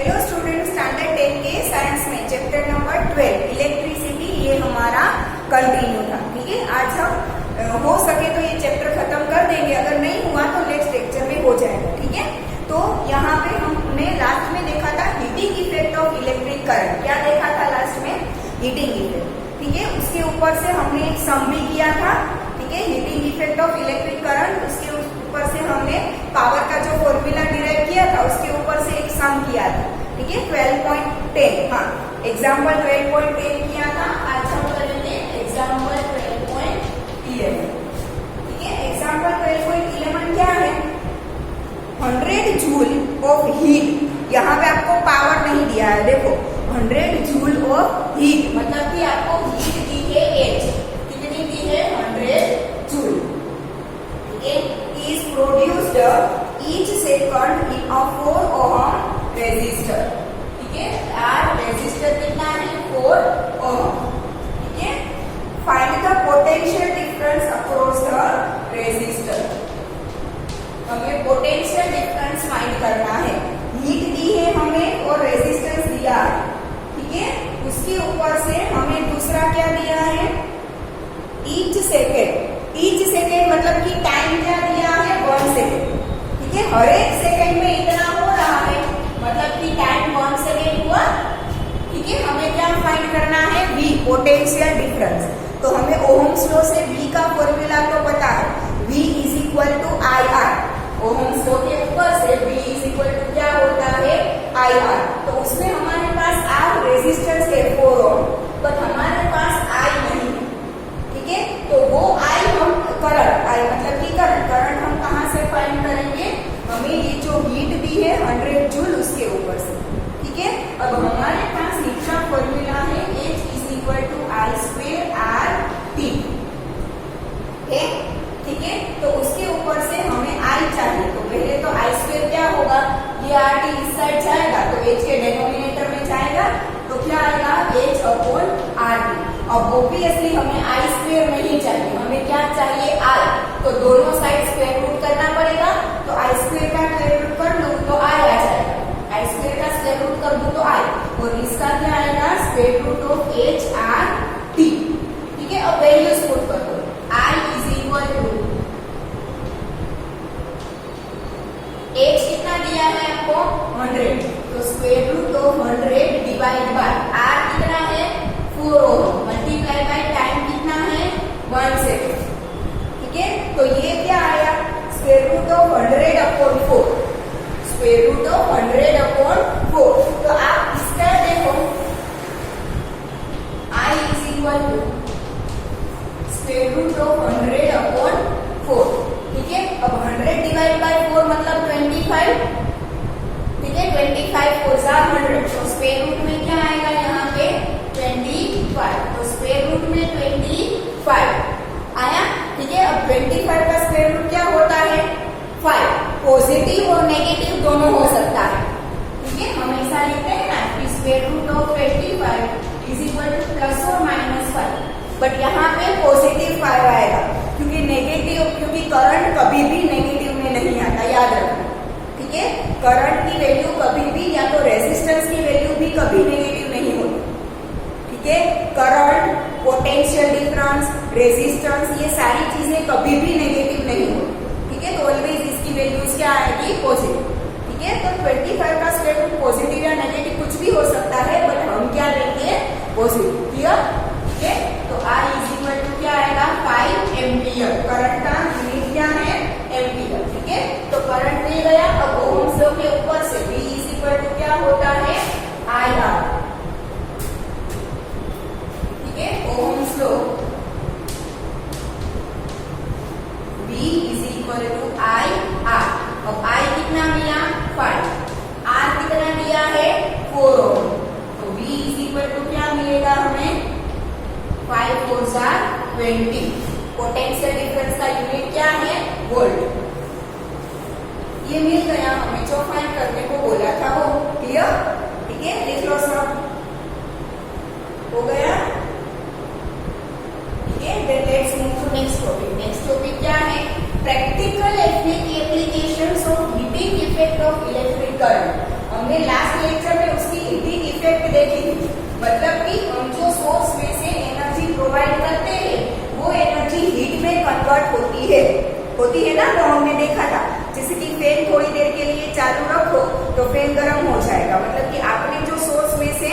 Hello student, standard 10 के science में chapter number 12 electricity, ये हमारा कंटिन्यू था। ठीक है, आज हम हो सके तो ये चैप्टर खत्म कर देंगे, अगर नहीं हुआ तो नेक्स्ट लेक्चर में हो जाएगा। ठीक है, तो यहाँ पे हमने लास्ट में देखा था heating effect of electric current. क्या देखा था लास्ट में? Heating effect. ठीक है, उसके ऊपर से हमने एक सम भी किया था। ठीक है, heating effect of electric current, उसके ऊपर से हमने पावर का जो फॉर्मूला डिराइव किया था उसके ऊपर से एक सम किया था। ठीक है, 12.10। हाँ, एग्जाम्पल 12.10 किया था। आज हम करेंगे एग्जाम्पल 12.11। ठीक है, एग्जाम्पल 12.11 क्या है? 100 जूल ऑफ हीट। यहाँ पे आपको पावर नहीं दिया है, देखो 100 जूल ऑफ हीट, मतलब कि आपको हीट दी है H। कितनी दी है? 100 जूल। ठीक है, is produced each second in a 4 ohm resistor। ठीक है, R रेजिस्टर कितना है? 4 ohm। ठीक है, find the potential difference across the resistor। हमें पोटेंशियल डिफरेंस फाइंड करना है। हीट दी है हमें और रेजिस्टेंस दिया है। ठीक है, उसके ऊपर से हमें दूसरा क्या दिया है? Each second. ईच सेकेंड मतलब कि टाइम क्या दिया है? 1 सेकेंड। ठीक है, हर एक सेकेंड में इतना हो रहा है, मतलब कि टाइम 1 सेकेंड हुआ। ठीक है, हमें क्या फाइंड करना है? V, potential difference. तो हमें ओहम्स लॉ से V का फॉर्मूला तो पता है, V is equal to IR। Ohm's law के ऊपर से V इज इक्वल टू क्या होता है? IR। तो उसमें हमारे पास R रेजिस्टेंस है 4 ओम, बट हमारे पास I नहीं है। ठीक है, तो वो I हम करंट, I मतलब कि करंट हम कहाँ से फाइंड करेंगे? हमें ये जो हीट दी है 100 जूल, उसके ऊपर से। ठीक है, अब हमारे पास हीट का फॉर्मूला है H is equal to I square RT। ठीक है, तो उसके ऊपर से हमें I चाहिए, तो पहले तो I स्क्वायर क्या होगा? ये RT इस साइड जाएगा तो H के डिनोमिनेटर में जाएगा, तो क्या आएगा? H upon RT। अब ऑब्वियसली हमें I स्क्वायर नहीं चाहिए, हमें क्या चाहिए? I। तो दोनों साइड स्क्वायर रूट करना पड़ेगा, तो I स्क्वायर का स्क्वायर रूट कर लूं तो I आ जाएगा। I स्क्वायर का स्क्वायर रूट कर दूं तो I, और इसका क्या आएगा? Square root of H RT। ठीक है, अब वैल्यूज पुट कर दो। I is equal to H कितना दिया है आपको? 100, तो square root of 100 divide by R कितना है? 4 ओम, मल्टीप्लाई बाय टाइम कितना है? 1 सेकेंड। ठीक है, तो ये क्या आया? Square root of 100 upon 4। Square root of 100 upon 4। तो आप इसका देखो, I is equal to square root of 100 upon 4। ठीक है, अब 100 डिवाइड बाय 4 मतलब 25। ठीक है, 25 4 100, तो स्क्वायर रूट में क्या आएगा यहाँ पे? 25। तो स्क्वायर रूट में 25 आया। ठीक है, अब 25 का स्क्वायर रूट क्या होता है? 5। पॉजिटिव और नेगेटिव दोनों हो सकता है। ठीक है, हमेशा लिखते हैं ना कि square root of 25 is equal to plus और माइनस 5, बट यहाँ पे पॉजिटिव 5 आएगा, क्योंकि करंट कभी भी नेगेटिव में नहीं आता, याद रखना। ठीक है, करंट की वैल्यू कभी भी, या तो रेजिस्टेंस की वैल्यू भी कभी नेगेटिव नहीं होती। ठीक है, करंट, पोटेंशियल डिफरेंस, रेजिस्टेंस, ये सारी चीजें कभी भी नेगेटिव नहीं होती। ठीक है, तो ऑलवेज इसकी वैल्यूज क्या आएगी? पॉजिटिव। ठीक है, तो 25 का स्क्वायर रूट पॉजिटिव या नेगेटिव कुछ भी हो सकता है, बट हम क्या लेंगे? पॉजिटिव। क्लियर? ठीक है, तो I इज इक्वल टू क्या आएगा? 5 एम्पियर। करंट का यूनिट क्या है? एम्पियर। ठीक है, तो करंट मिल गया। अब ओहम्स लॉ के ऊपर से V इज इक्वल टू क्या होता है? IR। ठीक है, Ohm's law V is equal to IR। अब I कितना मिला? 5। R कितना दिया है? 4 ओम। तो V इज इक्वल टू क्या मिलेगा हमें? 5 4 20। पोटेंशियल डिफरेंस का यूनिट क्या है? वोल्ट। ये मिल गया हमें, जो फाइंड करने को बोला था वो। क्लियर? ठीक है, लिख लो सब। हो गया? ठीक है, then let's move to next topic. Next topic क्या है? Practical applications of heating effect of electric current. हमने लास्ट लेक्चर कन्वर्ट होती है ना, तो हमने देखा था जैसे कि फैन थोड़ी देर के लिए चालू रखो तो फैन गर्म हो जाएगा, मतलब कि आपने जो सोर्स में से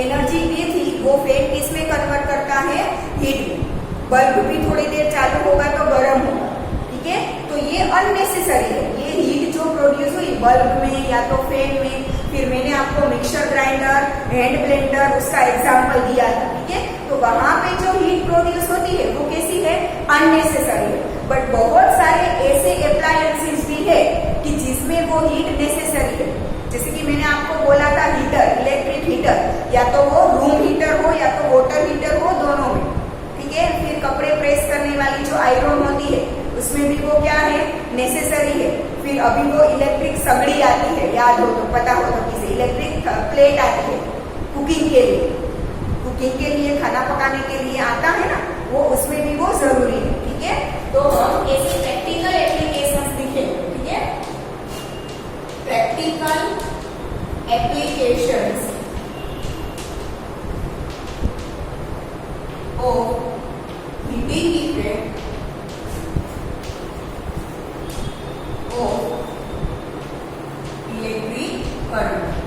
एनर्जी दी थी वो फैन किसमें कन्वर्ट करता है, हीट में। बल्ब भी थोड़ी देर चालू होगा तो गर्म होगा, ठीक है। तो ये अननेसेसरी है, ये हीट जो प्रोड्यूस हुई बल्ब में या तो फैन में, फिर मैंने आपको मिक्सर ग्राइंडर, हैंड ब्लेंडर उसका एग्जाम्पल दिया था, ठीक है। तो वहां पे जो हीट प्रोड्यूस होती है वो कैसी है, अननेसेसरी है। बट बहुत सारे ऐसे अप्लायंसेस भी है कि जिसमें वो हीट नेसेसरी है, जैसे कि मैंने आपको बोला था हीटर, इलेक्ट्रिक हीटर, या तो वो रूम हीटर हो या तो वाटर हीटर हो, दोनों में, ठीक है। फिर कपड़े प्रेस करने वाली जो आयरन होती है उसमें भी वो क्या है, नेसेसरी है। फिर अभी वो इलेक्ट्रिक सगड़ी आती है, याद हो तो, पता हो तो किसे, इलेक्ट्रिक प्लेट आती है कुकिंग के लिए खाना पकाने के लिए आता है ना, वो उसमें भी वो जरूरी है, ठीक है। तो हम ऐसे प्रैक्टिकल एप्लीकेशंस दिखेंगे, ठीक है। Practical applications of heating effect of electric current.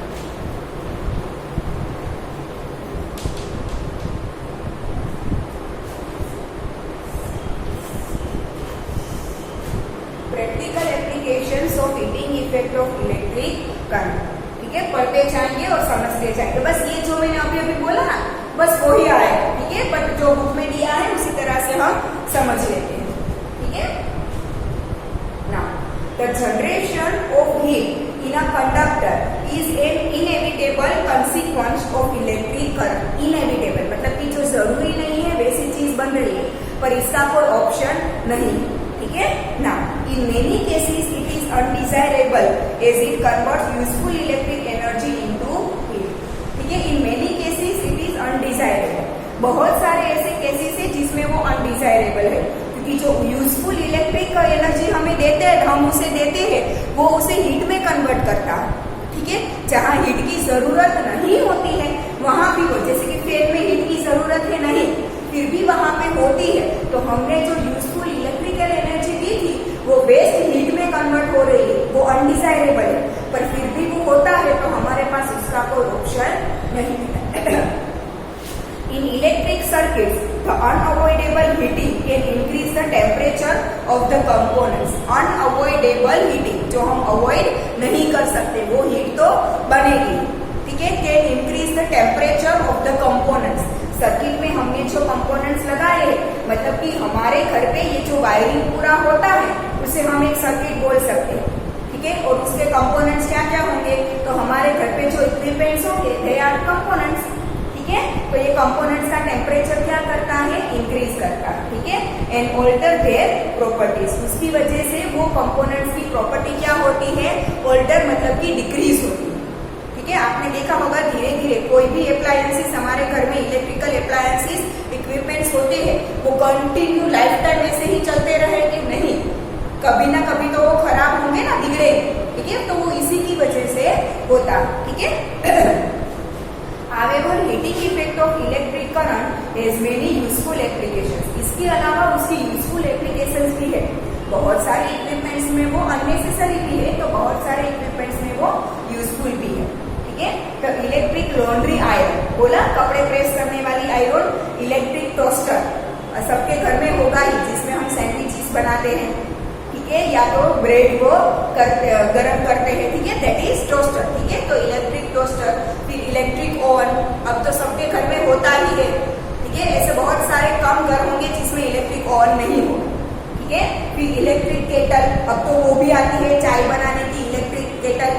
Practical applications of heating effect of electric current, ठीक है। पढ़ते जाएंगे और समझते जाएंगे, बस ये जो मैंने अभी बोला ना, बस वही आया, ठीक है। बट जो बुक में दिया है उसी तरह से हम समझ लेते हैं, ठीक है। Now the generation of heat in a conductor is an inevitable consequence of electric current. Inevitable मतलब कि जो जरूरी नहीं है वैसी चीज बन रही है, पर इसका कोई ऑप्शन नहीं है, ठीक है ना। In many cases it is undesirable as it converts useful electric energy into heat, ठीक है। In many cases it is undesirable, बहुत सारे ऐसे केसेस है जिसमें वो अनडिजायरेबल है, क्योंकि जो यूजफुल इलेक्ट्रिक एनर्जी हमें देते हैं, हम उसे देते हैं, वो उसे हीट में कन्वर्ट करता है, ठीक है। जहाँ हीट की जरूरत नहीं होती है वहां भी हो, जैसे कि फैन में हीट की जरूरत है नहीं, फिर भी वहां पे होती है, तो हमने जो यूजफुल इलेक्ट्रिकल एनर्जी दी थी वो वेस्ट हीट में कन्वर्ट हो रही है, वो अनडिजायरेबल है, पर फिर भी वो होता है, तो हमारे पास उसका कोई ऑप्शन नहीं है। In electric circuits, the unavoidable heating can increase the temperature of the components. Unavoidable heating, जो हम avoid नहीं कर सकते, वो heat तो बनेगी, ठीक है। Can increase the temperature of the components. Circuit में हमने जो कंपोनेंट्स लगाए हैं, मतलब कि हमारे घर पे ये जो वायरिंग पूरा होता है उसे हम एक सर्किट बोल सकते हैं, ठीक है। और उसके कंपोनेंट्स क्या क्या होंगे, तो हमारे घर पे जो इक्विपमेंट्स होंगे दे आर कंपोनेंट्स, ठीक है। तो ये कंपोनेंट्स का टेम्परेचर क्या करता है, इंक्रीज करता है, ठीक है। एंड ऑल्टर देयर प्रॉपर्टीज, उसकी वजह से वो कंपोनेंट्स की प्रॉपर्टी क्या होती है, ऑल्टर मतलब कि डिक्रीज होती है, ठीक है। आपने देखा होगा धीरे धीरे कोई भी अप्लायंसेस हमारे घर में, इलेक्ट्रिकल अप्लायंसेस इक्विपमेंट्स होते हैं, वो कंटिन्यू लाइफ टाइम ऐसे ही चलते रहेंगे नहीं, कभी ना कभी तो वो खराब होंगे ना, बिगड़े, ठीक है। तो वो इसी की वजह से होता, ठीक है। However, heating effect of electric current has many useful applications. इसके अलावा उसकी यूजफुल एप्लीकेशंस भी है, बहुत सारे इक्विपमेंट्स में वो अननेसेसरी भी है, तो बहुत सारे इक्विपमेंट्स में वो यूजफुल भी है, ठीक है। तो इलेक्ट्रिक लॉन्ड्री आयरन बोला, कपड़े प्रेस करने वाली आयरन, इलेक्ट्रिक टोस्टर सबके घर में होगा ही, जिसमें हम सैंडविचेस बनाते हैं, ठीक है, या तो ब्रेड को गर्म करते हैं, ठीक है, दैट इज टोस्टर, ठीक है। तो इलेक्ट्रिक टोस्टर, फिर इलेक्ट्रिक ओवन, अब तो सबके घर में होता ही है, ठीक है। ऐसे बहुत सारे कम घर होंगे जिसमें इलेक्ट्रिक ओवन नहीं हो, ठीक है। फिर इलेक्ट्रिक केटल, अब तो वो भी आती है चाय बनाने की, इलेक्ट्रिक केटल,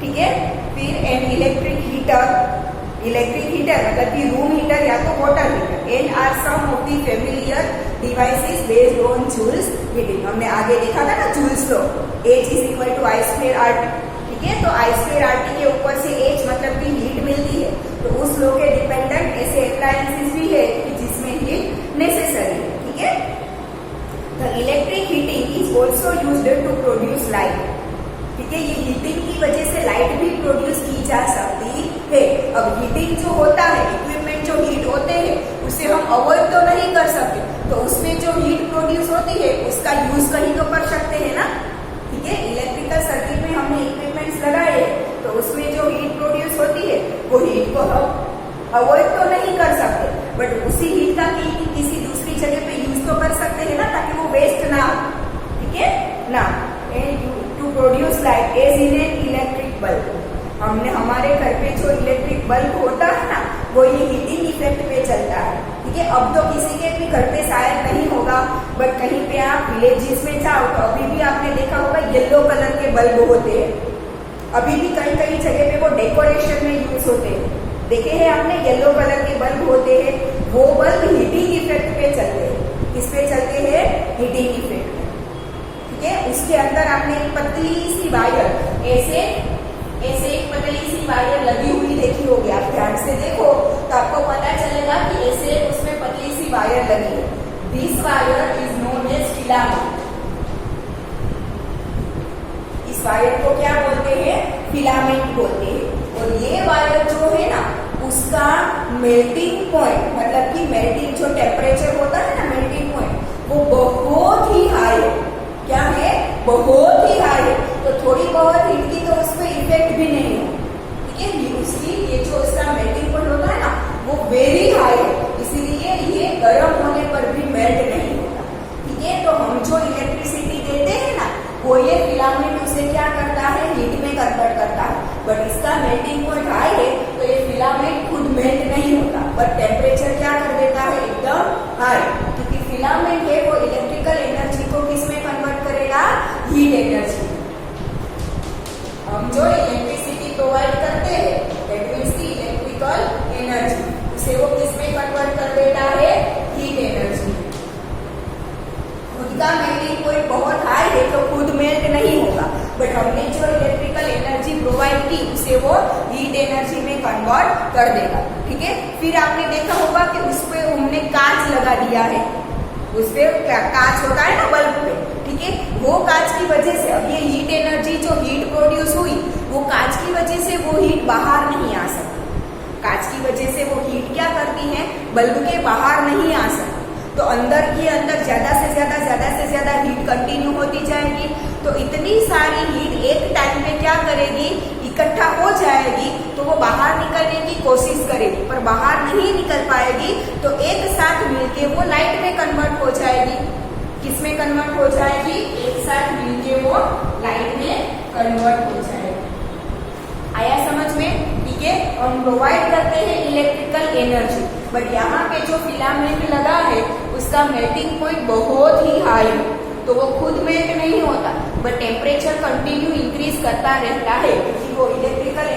ठीक है। फिर एन इलेक्ट्रिक हीटर मतलब कि रूम हीटर या तो water heater, and are some of the familiar devices based on Joule's heating. हमने आगे देखा था ना Joule's law, H is equal to I square RT, ठीक है। तो आई स्क्वायर RT के ऊपर से H मतलब कि हीट मिलती है, तो उस लॉ के डिपेंडेंट ऐसे अप्लायंसेस भी है कि जिसमें हीट नेसेसरी है, ठीक है। The electric heating is also used to produce light, ठीक है। ये हीटिंग की वजह से लाइट भी प्रोड्यूस की जा सकती है। अब हीटिंग जो होता है, इक्विपमेंट जो हीट होते हैं उसे हम अवॉइड तो नहीं कर सकते, तो उसमें जो हीट प्रोड्यूस होती है उसका यूज कहीं तो कर सकते हैं ना, ठीक है। इलेक्ट्रिकल सर्किट में हमने इक्विपमेंट्स लगाए तो उसमें जो हीट प्रोड्यूस होती है वो हीट को हम अवॉइड तो नहीं कर सकते, बट उसी हीट का किसी दूसरी जगह पे यूज तो कर सकते हैं ना, ताकि वो वेस्ट ना हो, ठीक है ना। To produce light as in an electric bulb, हमने हमारे घर पे जो इलेक्ट्रिक बल्ब होता है ना वो ये हीटिंग इफेक्ट पे चलता है, ठीक है। अब तो किसी के भी घर पे शायद नहीं होगा, बट कहीं पे आप विलेजेस में जाओ तो अभी भी आपने देखा होगा येलो कलर के बल्ब होते हैं, अभी भी कई कई जगह पे वो डेकोरेशन में यूज होते हैं, देखे हैं आपने येलो कलर के बल्ब होते हैं, वो बल्ब हीटिंग इफेक्ट पे चलते हैं। किस पे चलते हैं? हीटिंग इफेक्ट पे, ठीक है। उसके अंदर आपने एक पतली सी वायर ऐसे एक पतली सी वायर लगी हुई देखी होगी, आप ध्यान से देखो तो आपको पता चलेगा कि ऐसे उसमें पतली सी वायर लगी है। This wire is known as filament. इस वायर को क्या बोलते हैं? फिलामेंट बोलते हैं। और ये वायर जो है ना उसका मेल्टिंग पॉइंट, मतलब कि मेल्टिंग जो टेम्परेचर होता है ना, मेल्टिंग पॉइंट वो बहुत ही हाई है। क्या है? बहुत ही हाई है। तो थोड़ी बहुत हीट की तो उसमें इफेक्ट भी नहीं है, ठीक है। उसकी ये जो इसका मेल्टिंग पॉइंट होता है ना वो वेरी हाई है, इसीलिए ये गर्म होने पर भी मेल्ट नहीं होता, ठीक है। तो हम जो इलेक्ट्रिसिटी देते हैं ना वो ये फिलामेंट उसे क्या करता है? हीट में कन्वर्ट करता है, बट इसका मेल्टिंग पॉइंट हाई है तो ये फिलामेंट खुद मेल्ट नहीं होता, बट टेम्परेचर क्या कर देता है? एकदम हाई, क्योंकि फिलामेंट है वो इलेक्ट्रिकल एनर्जी को किसमें कन्वर्ट करेगा? Heat energy. हम जो इलेक्ट्रिसिटी प्रोवाइड करते हैं that means the electrical energy, उसे वो किसमें कन्वर्ट कर देता है? Heat energy. खुद का मेल्टिंग पॉइंट बहुत हाई है तो खुद मेल्ट नहीं होगा, बट हमने जो इलेक्ट्रिकल एनर्जी प्रोवाइड की उसे वो हीट एनर्जी में कन्वर्ट कर देगा, ठीक है। फिर आपने देखा होगा कि उस पे हमने कांच लगा दिया है, उस पे कांच होता है ना बल्ब पे, ठीक है। वो कांच की वजह से अब ये हीट एनर्जी जो हीट प्रोड्यूस हुई वो कांच की वजह से वो हीट बाहर नहीं आ सकती। कांच की वजह से वो हीट क्या करती है? बल्ब के बाहर नहीं आ सकती, तो अंदर ही अंदर ज्यादा से ज्यादा हीट कंटिन्यू होती जाएगी। तो इतनी सारी हीट एक टाइम पे क्या करेगी? इकट्ठा हो जाएगी, तो वो बाहर निकलने की कोशिश करेगी, पर बाहर नहीं निकल पाएगी, तो एक साथ मिलके वो लाइट में कन्वर्ट हो जाएगी। किसमें कन्वर्ट हो जाएगी? एक साथ मिलके वो लाइट में कन्वर्ट हो जाएगी। आया समझ में? ठीक है। हम प्रोवाइड करते हैं इलेक्ट्रिकल एनर्जी, बट यहाँ पे जो फिलामेंट लगा है उसका मेल्टिंग पॉइंट बहुत ही हाई है, तो वो खुद मेल्ट नहीं होता, बट टेम्परेचर कंटिन्यू इंक्रीज करता रहता है, क्योंकि वो इलेक्ट्रिकल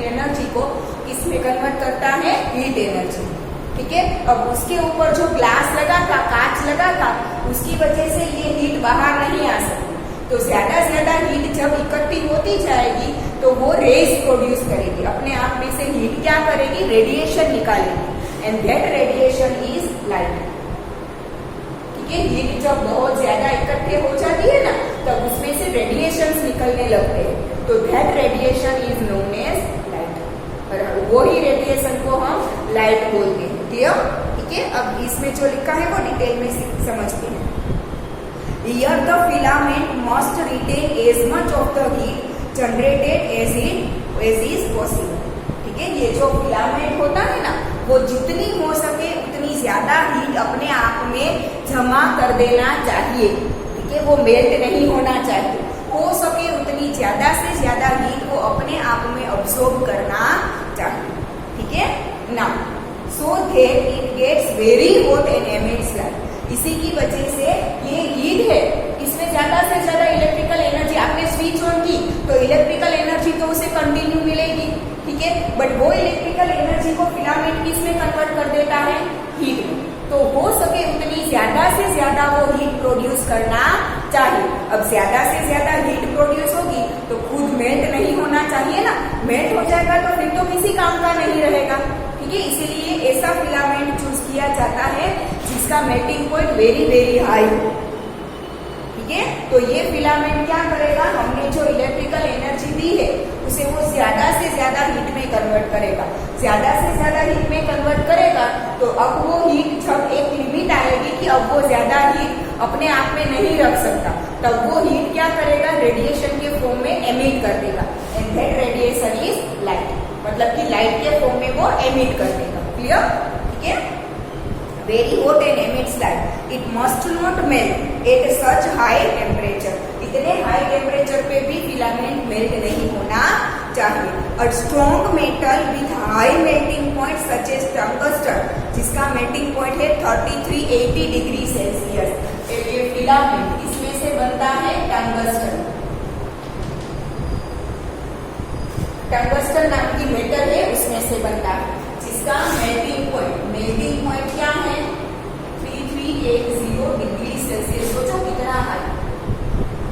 एनर्जी को किसमें कन्वर्ट करता है? हीट एनर्जी, ठीक है। अब उसके ऊपर जो ग्लास लगा था, कांच लगा था, उसकी वजह से ये हीट बाहर नहीं आ सकती, तो ज्यादा हीट जब इकट्ठी होती जाएगी तो वो रेज प्रोड्यूस करेगी, अपने आप में से हीट क्या करेगी? रेडिएशन निकालेगी, and that radiation is light, ठीक है। हीट जब बहुत ज्यादा इकट्ठे हो जाती है ना तब उसमें से रेडिएशंस निकलने लगते हैं, तो that radiation is known as light, और वही रेडिएशन को हम लाइट बोलते हैं, ठीक है। अब इसमें जो लिखा है वो डिटेल में समझते हैं। Here the filament must retain as much of the heat generated as is possible, ठीक है। ये जो फिलामेंट होता है ना वो जितनी हो सके उतनी ज्यादा हीट अपने आप में जमा कर देना चाहिए, ठीक है। वो मेल्ट नहीं होना चाहिए, हो सके उतनी ज्यादा से ज्यादा हीट को अपने आप में अब्सॉर्ब करना चाहिए, ठीक है ना। So that it gets very hot and emits light, इसी की वजह से ये हीट है, इसमें ज्यादा से ज्यादा इलेक्ट्रिकल एनर्जी, आपने स्विच ऑन की तो इलेक्ट्रिकल एनर्जी तो उसे कंटिन्यू मिलेगी, ठीक है। बट वो इलेक्ट्रिकल एनर्जी को फिलामेंट किसमें कन्वर्ट कर देता है? हीट में। तो हो सके उतनी ज्यादा से ज्यादा वो हीट प्रोड्यूस करना चाहिए। अब ज्यादा से ज्यादा हीट प्रोड्यूस होगी तो खुद मेल्ट नहीं होना चाहिए ना, मेल्ट हो जाएगा तो फिर तो किसी काम का नहीं रहेगा, ठीक है। इसीलिए ऐसा फिलामेंट चूज किया जाता है जिसका मेल्टिंग पॉइंट वेरी हाई हो, ठीक है। तो ये फिलामेंट क्या करेगा? हमने जो इलेक्ट्रिकल एनर्जी दी है उसे वो ज्यादा से ज्यादा हीट में कन्वर्ट करेगा, ज्यादा से ज्यादा हीट में कन्वर्ट करेगा, तो अब वो हीट जब एक लिमिट आएगी कि अपने आप में नहीं रख सकता, तब वो हीट क्या करेगा, रेडिएशन के फॉर्म में एमिट कर देगा, and that radiation is light, मतलब कि लाइट के फॉर्म में वो एमिट कर देगा। क्लियर? ठीक है। Very hot and emits light, it must not melt at such high temperature, इतने हाई टेम्परेचर पे भी फिलामेंट मेल्ट नहीं होना चाहिए। और strong metal with high melting point such as tungsten, जिसका मेल्टिंग पॉइंट है 3380 डिग्री सेल्सियस, ये फिलामेंट इसमें से बनता है टंगस्टन। टंगस्टन नाम की मेटल है, उसमें से बनता है, जिसका मेल्टिंग पॉइंट क्या है, 3380 डिग्री सेल्सियस। सोचो कितना हाई।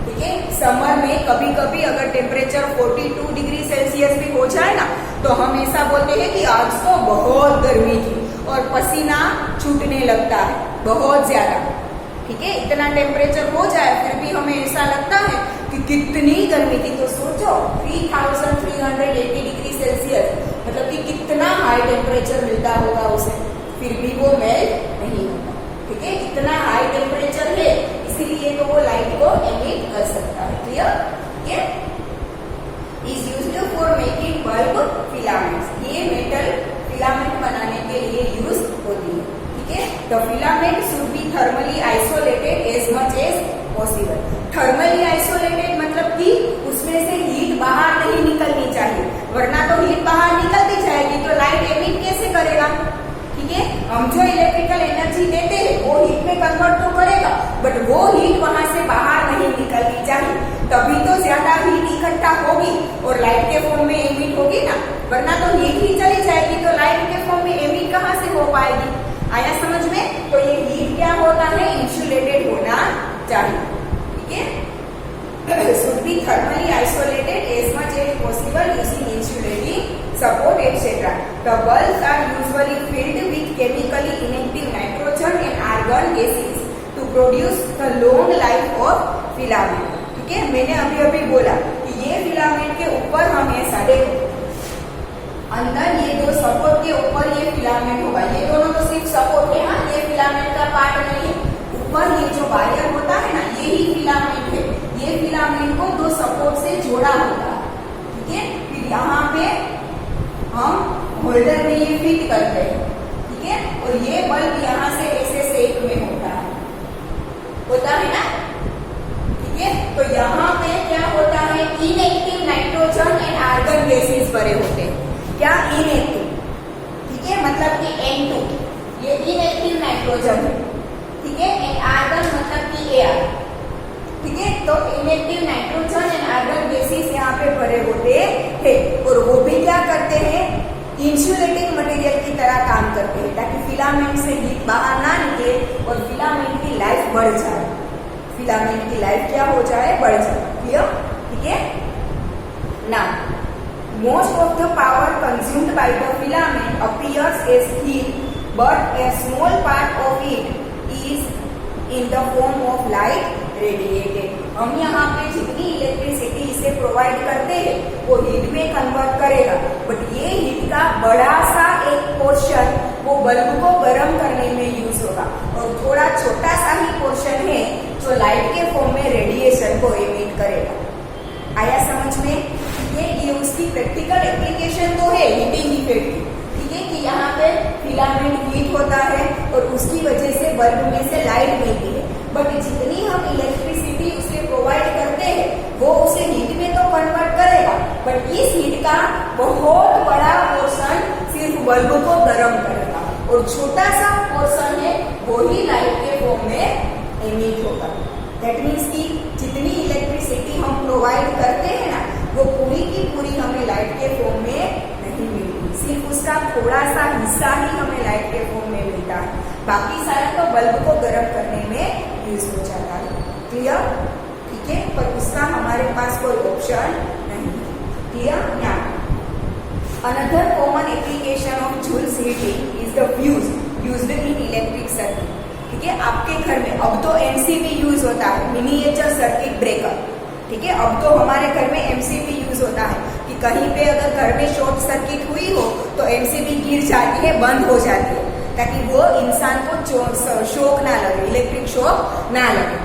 ठीक है। समर में कभी कभी अगर टेम्परेचर 42 डिग्री सेल्सियस भी हो जाए ना, तो हम ऐसा बोलते हैं कि आज तो बहुत गर्मी थी, और पसीना छूटने लगता है बहुत ज्यादा। ठीक है। इतना टेम्परेचर हो जाए फिर भी हमें ऐसा लगता है कि कितनी गर्मी थी। तो सोचो 3380 डिग्री सेल्सियस, मतलब कि कितना हाई टेम्परेचर मिलता होगा उसे, फिर भी वो मेल्ट नहीं होता। ठीक है। इतना हाई टेम्परेचर है, इसीलिए तो वो लाइट को एमिट कर सकता है। Clear? Is used for making bulb filaments, ये मेटल फिलामेंट बनाने के लिए यूज होती है। ठीक है। The filament should be thermally isolated as much as possible. Thermally isolated मतलब कि उसमें से हीट बाहर नहीं निकलनी चाहिए, वरना तो हीट बाहर निकलती जाएगी तो लाइट एमिट कैसे करेगा। ठीक है। हम जो इलेक्ट्रिकल एनर्जी देते हैं वो हीट में कन्वर्ट तो करेगा, बट वो हीट वहां से बाहर नहीं निकलनी चाहिए, तभी तो ज्यादा हीट इकट्ठा होगी और लाइट के फॉर्म में एमिट होगी ना, वरना तो हीट ही चली जाएगी तो लाइट के फॉर्म में एमिट कहाँ से हो पाएगी। आया समझ में? तो ये हीट क्या होता है, इंसुलेटेड होना चाहिए। ठीक है। should be thermally isolated as much as possible using insulating support etc. The bulbs are usually filled with chemically inactive nitrogen and argon gases to produce the long life of filament. ठीक है। मैंने अभी बोला कि ये filament के ऊपर हम ऐसा देखो, अंदर ये दो सपोर्ट के ऊपर ये फिलामेंट होगा, ये दोनों तो सिर्फ सपोर्ट है, हाँ, ये फिलामेंट का पार्ट नहीं है। ऊपर ये जो वायर होता है ना, ये ही फिलामेंट है, ये फिलामेंट को दो सपोर्ट से जोड़ा होता है। ठीक है। फिर यहाँ पे हम होल्डर में ये फिट करते हैं। ठीक है। और ये बल्ब यहाँ से ऐसे शेप में होता है ना। ठीक है। तो यहाँ पे क्या होता है, inactive nitrogen and argon gases भरे होते हैं। क्या? इनएक्टिव। ठीक है। मतलब कि N2, ये इनएक्टिव नाइट्रोजन है। ठीक है। एंड आर्गन मतलब कि एयर। ठीक है। तो inactive nitrogen and argon gases यहाँ पे भरे होते हैं, और वो भी क्या करते हैं, इंसुलेटिंग मटेरियल की तरह काम करते हैं, ताकि फिलामेंट से हीट बाहर ना निकले और फिलामेंट की लाइफ बढ़ जाए। फिलामेंट की लाइफ क्या हो जाए, बढ़ जाए। क्लियर? ठीक है ना। Most of the power consumed by the filament appears as heat, but a small part of it is in the form of light radiated. हम यहाँ पे जितनी इलेक्ट्रिसिटी इसे प्रोवाइड करते हैं वो हीट में कन्वर्ट करेगा, बट ये हीट का बड़ा सा एक पोर्शन वो बल्ब को गर्म करने में यूज होगा, और थोड़ा छोटा सा ही पोर्शन है जो लाइट के फॉर्म में रेडिएशन को एमिट करेगा। आया समझ में? ये उसकी प्रैक्टिकल एप्लीकेशन तो है हीटिंग इफेक्ट की। ठीक है। कि यहाँ पे फिलामेंट हीट होता है और उसकी वजह से बल्ब में से लाइट मिलती है, बट जितनी हम इलेक्ट्रिसिटी उसे प्रोवाइड करते हैं वो उसे हीट में तो कन्वर्ट करेगा, बट इस हीट का बहुत बड़ा पोर्शन सिर्फ बल्ब को गर्म करेगा, और छोटा सा पोर्शन है वो ही लाइट के फॉर्म में एमिट होगा। दैट मीन्स कि जितनी इलेक्ट्रिसिटी हम प्रोवाइड करते हैं ना, वो पूरी की पूरी हमें लाइट के फॉर्म में नहीं मिलती, सिर्फ उसका थोड़ा सा हिस्सा ही हमें लाइट के फॉर्म में मिलता है, बाकी सारा तो बल्ब को गर्म करने में यूज हो जाता है। क्लियर? ठीक है। पर उसका हमारे पास कोई ऑप्शन नहीं। क्लियर? या another common application of Joule's heating is the fuse used in electric circuit. ठीक है। आपके घर में अब तो एमसीबी यूज होता है, मिनिएचर सर्किट ब्रेकर। ठीक है। अब तो हमारे घर में एमसीबी यूज होता है कि कहीं पे अगर घर में शॉर्ट सर्किट हुई हो तो एमसीबी गिर जाती है, बंद हो जाती है। ताकि वो इंसान को शॉक ना लगे, इलेक्ट्रिक शॉक ना लगे।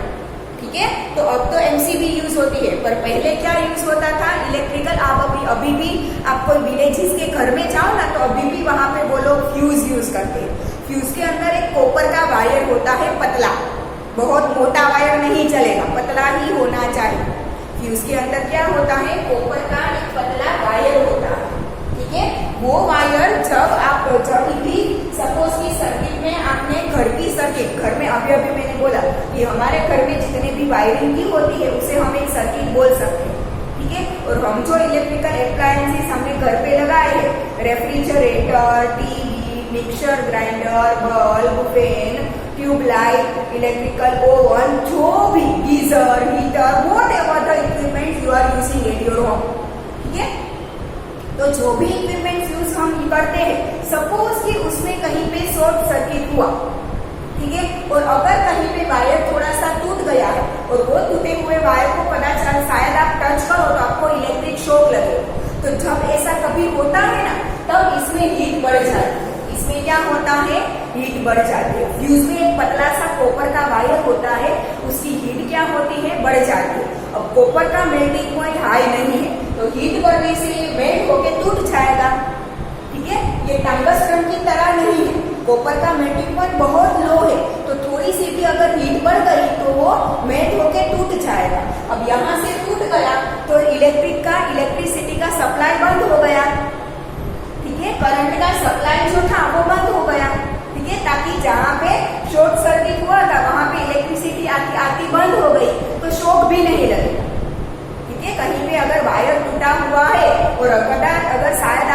ठीक है, तो अब तो एमसीबी यूज होती है, पर पहले क्या यूज होता था? इलेक्ट्रिकल। आप अभी भी आप कोई विलेजेस के घर में जाओ ना, तो अभी भी वहां पे वो लोग फ्यूज यूज करते हैं। फ्यूज के अंदर एक कॉपर का वायर होता है, पतला, बहुत मोटा वायर नहीं चलेगा, पतला ही होना चाहिए। फ्यूज के अंदर क्या होता है? कॉपर का एक पतला वायर होता है। ठीक है, वो वायर जब भी सपोज की सर्किट में आपने घर की सर्किट, घर में अभी मैंने बोला कि हमारे घर में जितने भी वायरिंग की होती है उसे हम एक सर्किट बोल सकते हैं। ठीक है, और हम जो इलेक्ट्रिकल अप्लायंसेस हमने घर पे लगाए हैं, refrigerator, TV, mixer grinder, bulb, fan, tubelight, electrical oven, जो भी geyser, heater, whatever the equipment you are using in your home. ठीक है, तो जो भी इक्विपमेंट यूज हम करते हैं, सपोज कि उसमें कहीं पे शॉर्ट सर्किट हुआ, ठीक है, और अगर कहीं पे वायर थोड़ा सा टूट गया है और वो टूटे हुए वायर को पता चल, शायद आप टच करो तो आपको इलेक्ट्रिक शॉक लगे, तो जब ऐसा कभी होता है ना, तब इसमें हीट बढ़ जाती है। इसमें क्या होता है? हीट बढ़ जाती है। फ्यूज में एक पतला सा कॉपर का वायर होता है, उसकी हीट क्या होती है? बढ़ जाती है। अब कॉपर का मेल्टिंग पॉइंट हाई नहीं है, तो हीट बढ़ने से ये मेल्ट होके टूट जाएगा। ठीक है, ये टंगस्टन की तरह नहीं है, कॉपर का मेल्टिंग पॉइंट बहुत लो है, तो थोड़ी सी भी अगर हीट बढ़ गई तो वो मेल्ट होके टूट जाएगा। अब यहाँ से टूट गया तो इलेक्ट्रिसिटी का सप्लाई बंद हो गया। ठीक है, करंट का सप्लाई जो था वो बंद हो गया। ठीक है, ताकि जहाँ पे शॉर्ट सर्किट हुआ था वहां पे इलेक्ट्रिसिटी आती बंद हो गई, तो शॉक भी नहीं लगेगा। ठीक है, कहीं पे अगर वायर टूटा हुआ है और अगर शायद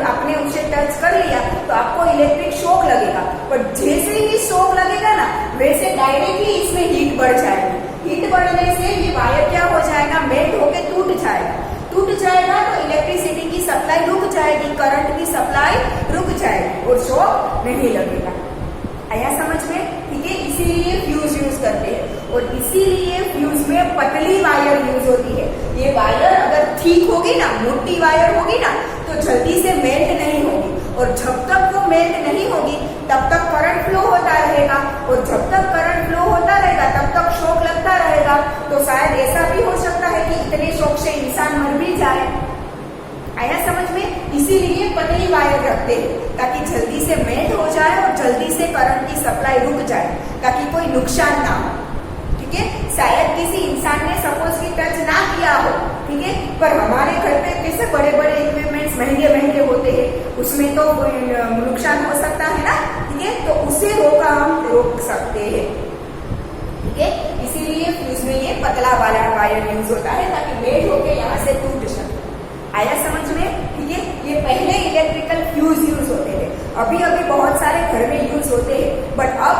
आपने उसे टच कर लिया तो आपको इलेक्ट्रिक शॉक लगेगा, पर जैसे ही शॉक लगेगा ना, वैसे डायरेक्टली इसमें हीट बढ़ जाएगी। हीट बढ़ने से ये वायर क्या हो जाएगा? मेल्ट होके टूट जाएगा तो इलेक्ट्रिसिटी की सप्लाई रुक जाएगी, करंट की सप्लाई रुक जाएगी और शॉक नहीं लगेगा। आया समझ में? ठीक है, इसीलिए फ्यूज यूज करते हैं, और इसीलिए फ्यूज में पतली वायर यूज होती है। ये वायर अगर ठीक होगी ना, मोटी वायर होगी ना, तो जल्दी से मेल्ट नहीं होगी, और जब तक वो मेल्ट नहीं होगी तब तक करंट फ्लो होता रहेगा, और जब तक करंट फ्लो होता रहेगा तब तक शॉक लगता रहेगा। तो शायद ऐसा भी हो सकता है कि इतने शॉक से इंसान मर भी जाए। आया समझ में? इसीलिए पतली वायर रखते हैं, ताकि जल्दी से मेल्ट हो जाए और जल्दी से करंट की सप्लाई रुक जाए, ताकि कोई नुकसान ना हो। ठीक है, शायद किसी इंसान ने सपोज की टच ना किया हो, ठीक है, पर हमारे घर पे कैसे बड़े बड़े इक्विपमेंट्स महंगे होते हैं, उसमें तो नुकसान हो सकता है ना। ठीक है, तो उसे हम रोक सकते हैं। ठीक है, इसीलिए फ्यूज में ये पतला वाला वायर यूज होता है, ताकि मेल्ट होके यहाँ से टूट सके। आया समझ में? ठीक है, ये पहले इलेक्ट्रिकल फ्यूज यूज होते थे, अभी बहुत सारे घर में यूज होते हैं, बट अब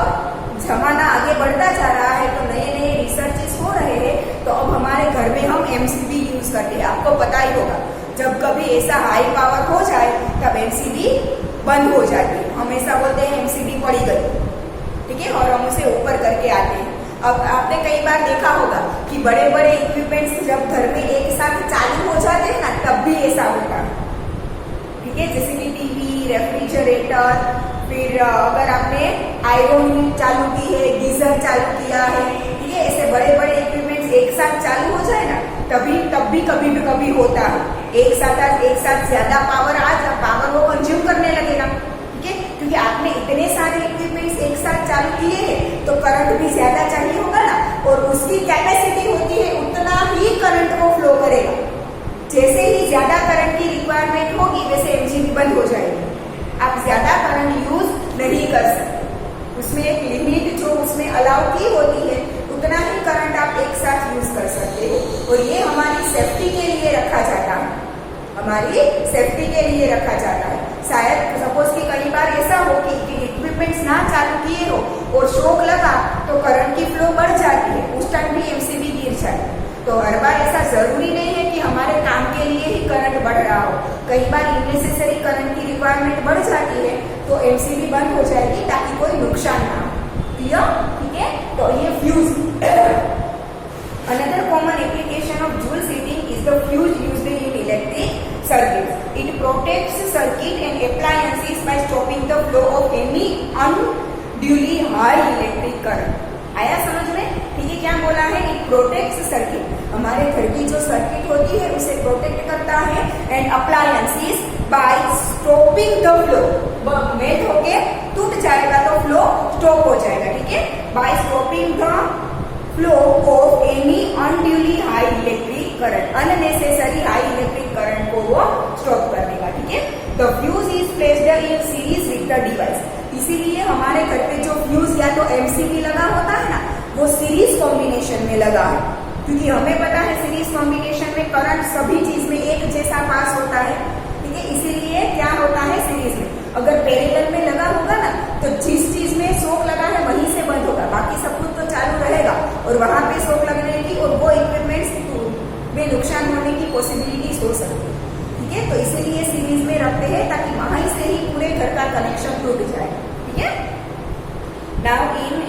जमाना आगे बढ़ता जा रहा है, तो नए रिसर्चेस हो रहे हैं, तो अब हमारे घर में हम एमसीबी यूज करते हैं। आपको पता ही होगा, जब कभी ऐसा हाई पावर हो जाए तब एमसीबी बंद हो जाती है। हम ऐसा बोलते हैं एमसीबी पड़ी गई। ठीक है, और हम उसे ऊपर करके आते हैं। अब आपने कई बार देखा होगा कि बड़े बड़े इक्विपमेंट्स जब घर में एक साथ चालू हो जाते हैं ना, तब भी ऐसा होता है। ठीक है, जैसे कि टीवी, रेफ्रिजरेटर, फिर अगर आपने आयरन चालू की है, गीजर चालू किया है, ठीक है, ऐसे बड़े बड़े इक्विपमेंट्स एक साथ चालू हो जाए ना, तब भी कभी होता है। एक साथ ज्यादा पावर वो कंज्यूम करने लगेगा। ठीक है, क्योंकि आपने इतने सारे इक्विपमेंट्स एक साथ चालू किए हैं, तो करंट भी ज्यादा चाहिए होगा ना, और उसकी कैपेसिटी होती है उतना ही करंट को फ्लो करेगा। जैसे ही ज्यादा करंट की रिक्वायरमेंट होगी, वैसे एमसीबी बंद हो जाएगी। आप ज्यादा करंट यूज नहीं कर सकते, उसमें एक लिमिट जो उसमें अलाउ की होती है, उतना ही करंट आप एक साथ यूज कर सकते हो, और ये हमारी सेफ्टी के लिए रखा जाता है। शायद सपोज कि कई बार ऐसा हो कि इक्विपमेंट्स ना चालू किए हो और शॉक लगा तो करंट की फ्लो बढ़ जाती है, उस टाइम भी एमसीबी गिर जाए। तो हर बार ऐसा जरूरी नहीं है कि हमारे काम के लिए ही करंट बढ़ रहा हो, कई बार अननेसेसरी करंट की रिक्वायरमेंट बढ़ जाती है, तो एमसीबी बंद हो जाएगी, ताकि कोई नुकसान ना हो। क्लियर? ठीक है, तो ये fuse. Another common application of joule seating is the fuse used in electric circuits. It protects circuit and appliances by stopping the flow of any unduly high electric current. आया समझ में? ठीक है, क्या बोला है? It protects circuit. हमारे घर की जो सर्किट होती है उसे प्रोटेक्ट करता है. And appliances by stopping the flow. Melt होके टूट जाएगा तो फ्लो स्टॉप हो जाएगा. ठीक है, by stopping the flow of any unduly high electric current. Unnecessary high electric current को वो स्टॉप कर देगा. ठीक है, the fuse is placed in series with the device. इसीलिए हमारे घर पे जो फ्यूज या तो एमसीबी लगा होता है ना, वो सीरीज कॉम्बिनेशन में लगा है. क्योंकि हमें पता है सीरीज कॉम्बिनेशन में करंट सभी चीज में एक जैसा पास होता है. ठीक है, इसीलिए क्या होता है सीरीज में. अगर पैरेलल में लगा होगा ना तो जिस चीज में शॉक लगा है वहीं से बंद होगा, बाकी सब कुछ तो चालू रहेगा और वहां पे शॉक लगने की और वो इक्विपमेंट्स में नुकसान होने की पॉसिबिलिटीज हो सकती है. ठीक है, तो इसीलिए सीरीज में रखते हैं ताकि वहीं से ही पूरे घर का कनेक्शन टूट जाए. ठीक है, now in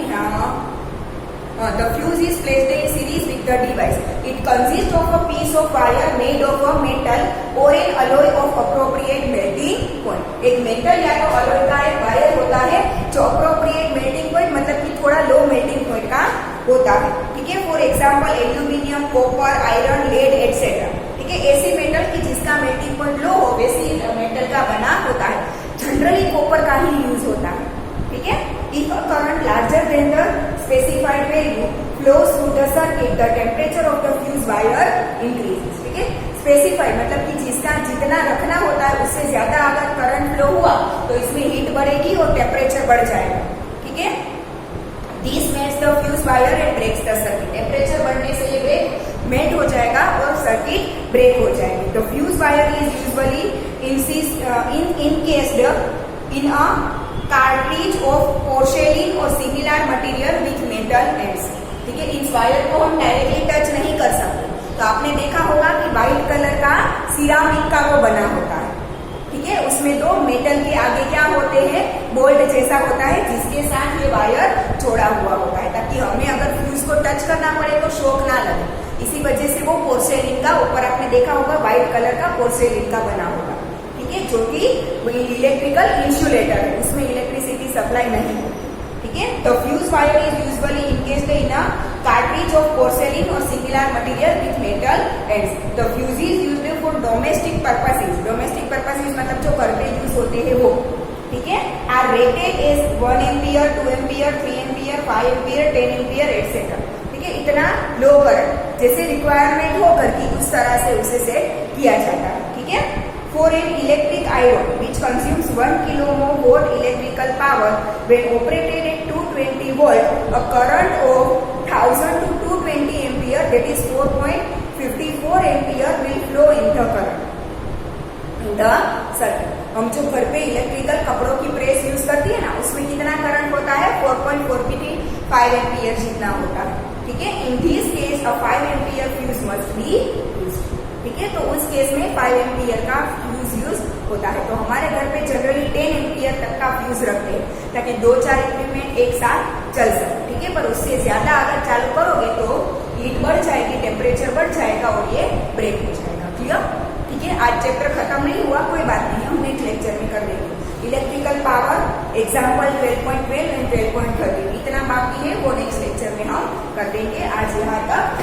the fuse is placed in series with the device. It consists of a piece of wire made of a metal or an alloy of appropriate melting point. एक मेटल या तो alloy का एक wire होता है जो appropriate melting point मतलब कि थोड़ा लो मेल्टिंग पॉइंट का होता है. ठीक है, for example aluminium, copper, iron, lead etcetera. ठीक है, ऐसी मेटल की जिसका मेल्टिंग पॉइंट लो हो वैसी मेटल का बना होता है. जनरली कॉपर का ही यूज होता है. ठीक है, if a current larger than the specified value flows through the circuit, the temperature of the fuse wire increases. ठीक है, स्पेसिफाइड मतलब कि जिसका जितना रखना होता है उससे ज्यादा अगर करंट फ्लो हुआ तो इसमें हीट बढ़ेगी और टेम्परेचर बढ़ जाएगा. ठीक है, this melts the fuse wire and breaks the circuit. Temperature बढ़ने से ये ब्रेक मेल्ट हो जाएगा और सर्किट ब्रेक हो जाएगी. The fuse wire is usually encased in a cartridge of porcelain और similar material with metal ends. ठीक है, इस वायर को हम डायरेक्टली टच नहीं कर सकते. तो आपने देखा होगा कि व्हाइट कलर का सिरामिक का वो बना होता है. ठीक है, उसमें दो मेटल के आगे क्या होते हैं, बोल्ट जैसा होता है जिसके साथ ये वायर जोड़ा हुआ होता है ताकि हमें अगर फ्यूज को टच करना पड़े तो शॉक ना लगे. इसी वजह से वो पोर्सेलिन का ऊपर आपने देखा होगा व्हाइट कलर का पोर्सेलिन का बना होगा. ठीक है, जो कि इलेक्ट्रिकल इंसुलेटर है, उसमें इलेक्ट्रिसिटी सप्लाई नहीं है. ठीक है, the fuse wire is usually encased in a cartridge of porcelain और similar material with metal ends. The fuse is used for domestic purposes. Domestic purposes मतलब जो घर पे यूज होते हैं वो. ठीक है, are rated as 1 ampere, 2 ampere, 3 ampere, 5 ampere, 10 ampere etcetera. ठीक है, इतना लो करंट जैसे रिक्वायरमेंट हो घर की उस तरह से उसे सेट किया जाता है. ठीक है, for an electric iron which consumes 1 kmW electrical power when operated at 220 volt, a current of 1000 to 220 ampere, that is 4.54 ampere, will flow in the circuit. हम जो घर पे इलेक्ट्रिकल कपड़ों की प्रेस यूज करती है ना उसमें कितना करंट होता है, 4.45 एम्पियर जितना होता है. ठीक है, in this case a 5 ampere fuse must be used. ठीक है, तो उस केस में 5 एम्पियर का फ्यूज यूज होता है. तो हमारे घर पे जनरली 10 एम्पियर तक का फ्यूज रखते हैं ताकि 2-4 इक्विपमेंट एक साथ चल सके. ठीक है, पर उससे ज्यादा अगर चालू करोगे तो हीट बढ़ जाएगी, टेम्परेचर बढ़ जाएगा और ये ब्रेक हो जाएगा. क्लियर? ठीक है, आज चैप्टर खत्म नहीं हुआ, कोई बात नहीं, हम नेक्स्ट लेक्चर में कर देंगे. इलेक्ट्रिकल पावर एग्जाम्पल 12.12 एंड 12.13 इतना बाकी है, वो नेक्स्ट लेक्चर में हम कर देंगे. आज यहाँ तक